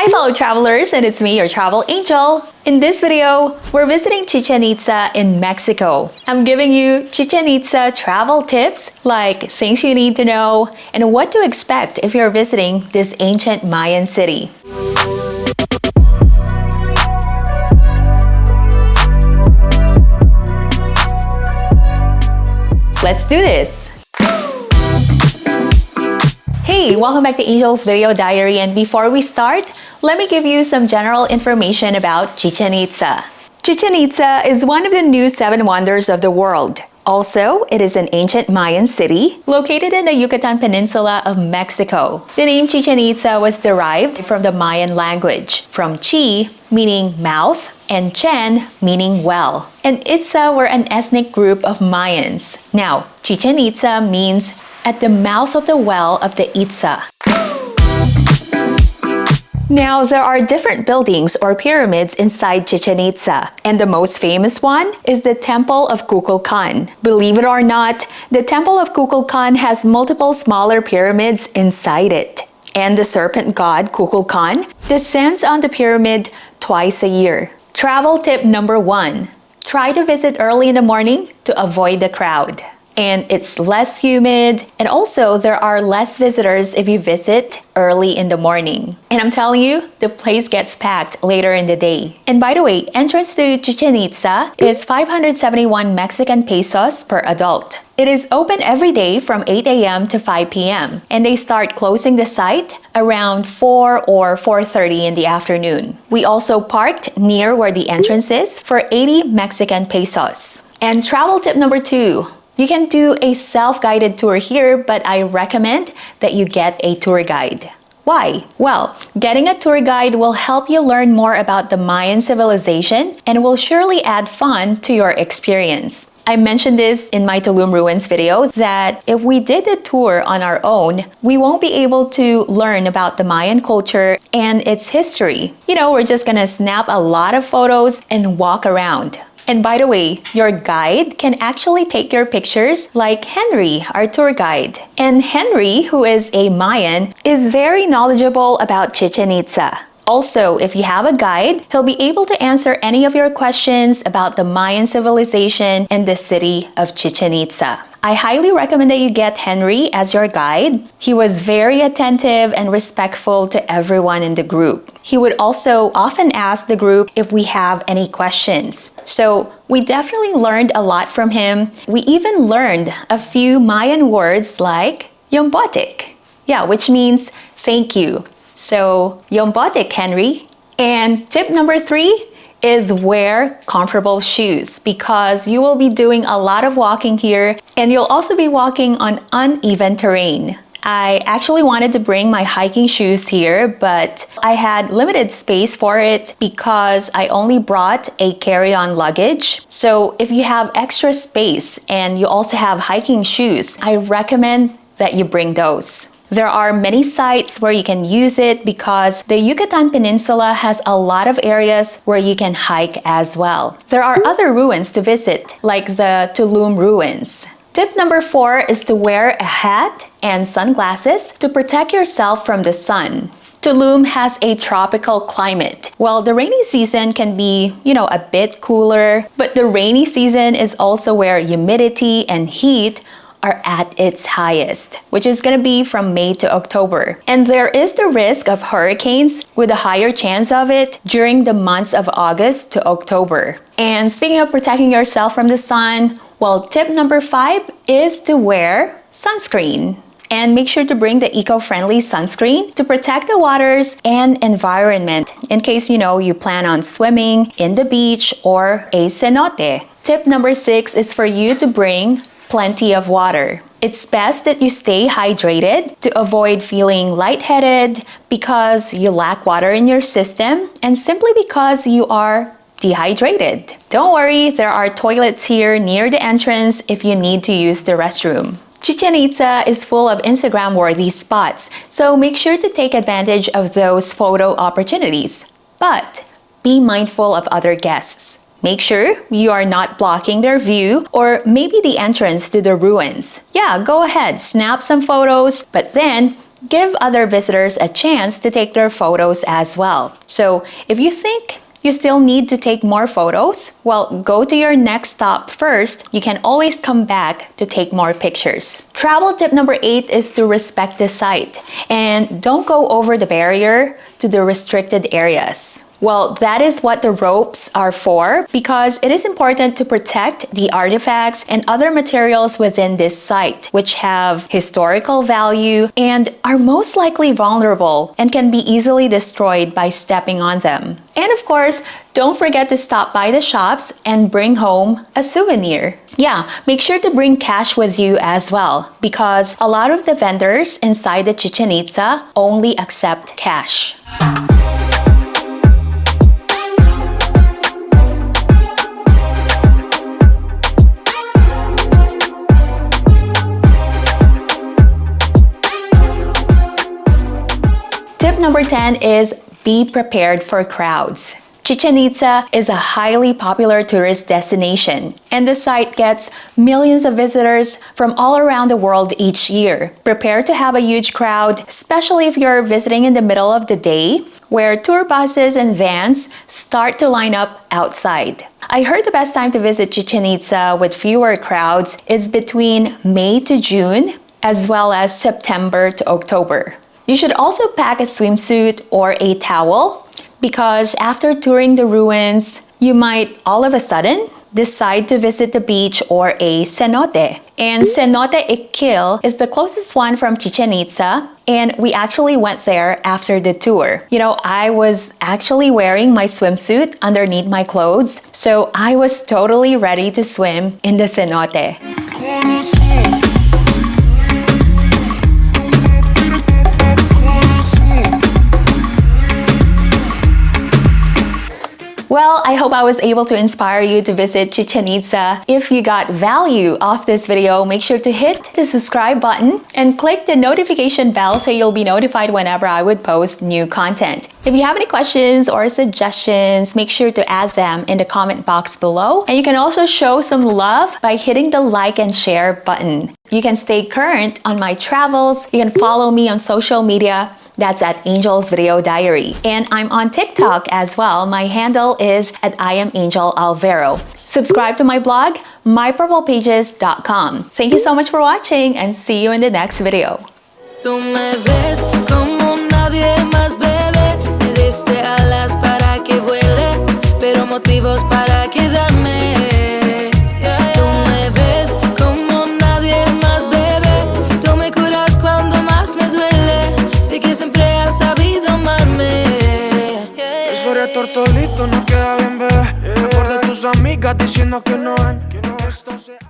Hi fellow travelers, and it's me, your travel angel. In this video, we're visiting Chichen Itza in Mexico. I'm giving you Chichen Itza travel tips, like things you need to know and what to expect if you're visiting this ancient Mayan city. Let's do this! Hey, welcome back to Angel's Video Diary, and before we start, let me give you some general information about Chichen Itza. Chichen Itza is one of the new 7 wonders of the world. Also, it is an ancient Mayan city located in the Yucatan Peninsula of Mexico. The name Chichen Itza was derived from the Mayan language, from Chi, meaning mouth, and Chen, meaning well. And Itza were an ethnic group of Mayans. Now, Chichen Itza means at the mouth of the well of the Itza. Now, there are different buildings or pyramids inside Chichen Itza, and the most famous one is the Temple of Kukulkan. Believe it or not, the Temple of Kukulkan has multiple smaller pyramids inside it. And the serpent god Kukulkan descends on the pyramid twice a year. Travel tip number 1. Try to visit early in the morning to avoid the crowd. And it's less humid, and also there are less visitors if you visit early in the morning. And I'm telling you, the place gets packed later in the day. And by the way, entrance to Chichen Itza is 571 Mexican pesos per adult. It is open every day from 8 a.m. to 5 p.m. and they start closing the site around 4 or 4:30 in the afternoon. We also parked near where the entrance is for 80 Mexican pesos. And travel tip number 2. You can do a self-guided tour here, but I recommend that you get a tour guide. Why? Well, getting a tour guide will help you learn more about the Mayan civilization and will surely add fun to your experience. I mentioned this in my Tulum Ruins video that if we did the tour on our own, we won't be able to learn about the Mayan culture and its history. We're just gonna snap a lot of photos and walk around. And by the way, your guide can actually take your pictures like Henry, our tour guide. And Henry, who is a Mayan, is very knowledgeable about Chichen Itza. Also, if you have a guide, he'll be able to answer any of your questions about the Mayan civilization and the city of Chichen Itza. I highly recommend that you get Henry as your guide. He was very attentive and respectful to everyone in the group. He would also often ask the group if we have any questions. So we definitely learned a lot from him. We even learned a few Mayan words like Yombotic, which means thank you. So Yombotic, Henry. And tip number 3 is wear comfortable shoes because you will be doing a lot of walking here and you'll also be walking on uneven terrain. I actually wanted to bring my hiking shoes here, but I had limited space for it because I only brought a carry-on luggage. So if you have extra space and you also have hiking shoes, I recommend that you bring those. There are many sites where you can use it because the Yucatan Peninsula has a lot of areas where you can hike as well. There are other ruins to visit, like the Tulum Ruins. Tip number 4 is to wear a hat and sunglasses to protect yourself from the sun. Tulum has a tropical climate. Well, the rainy season can be, a bit cooler, but the rainy season is also where humidity and heat are at its highest, which is going to be from May to October. And there is the risk of hurricanes with a higher chance of it during the months of August to October. And speaking of protecting yourself from the sun, well, tip number 5 is to wear sunscreen. And make sure to bring the eco-friendly sunscreen to protect the waters and environment in case you plan on swimming in the beach or a cenote. Tip number 6 is for you to bring plenty of water. It's best that you stay hydrated to avoid feeling lightheaded because you lack water in your system and simply because you are dehydrated. Don't worry, there are toilets here near the entrance if you need to use the restroom. Chichen Itza is full of Instagram-worthy spots, so make sure to take advantage of those photo opportunities. But be mindful of other guests. Make sure you are not blocking their view or maybe the entrance to the ruins. Go ahead, snap some photos, but then give other visitors a chance to take their photos as well. So if you think you still need to take more photos, well, go to your next stop first. You can always come back to take more pictures. Travel tip number 8 is to respect the site and don't go over the barrier to the restricted areas. Well, that is what the ropes are for, because it is important to protect the artifacts and other materials within this site, which have historical value and are most likely vulnerable and can be easily destroyed by stepping on them. And of course, don't forget to stop by the shops and bring home a souvenir. Yeah, make sure to bring cash with you as well, because a lot of the vendors inside the Chichen Itza only accept cash. Tip number 10 is be prepared for crowds. Chichen Itza is a highly popular tourist destination, and the site gets millions of visitors from all around the world each year. Prepare to have a huge crowd, especially if you're visiting in the middle of the day, where tour buses and vans start to line up outside. I heard the best time to visit Chichen Itza with fewer crowds is between May to June, as well as September to October. You should also pack a swimsuit or a towel, because after touring the ruins, you might all of a sudden decide to visit the beach or a cenote. And Cenote Ik-Kil is the closest one from Chichen Itza, and we actually went there after the tour. You know, I was actually wearing my swimsuit underneath my clothes, so I was totally ready to swim in the cenote. Well, I hope I was able to inspire you to visit Chichen Itza. If you got value off this video, make sure to hit the subscribe button and click the notification bell so you'll be notified whenever I would post new content. If you have any questions or suggestions, make sure to add them in the comment box below. And you can also show some love by hitting the like and share button. You can stay current on my travels. You can follow me on social media. That's at Angel's Video Diary. And I'm on TikTok as well. My handle is at @IamAngelAlvaro. Subscribe to my blog, mypurplepages.com. Thank you so much for watching and see you in the next video. Tú me ves como nadie más, bebé. Me diste alas para que vuele, pero motivos para quedarme. Tú me ves como nadie más, bebé. Tú me curas cuando más me duele. Sé que siempre has sabido amarme. Eso eres tortolito, no queda bien, bebé. Mejor de tus amigas diciendo que no ven.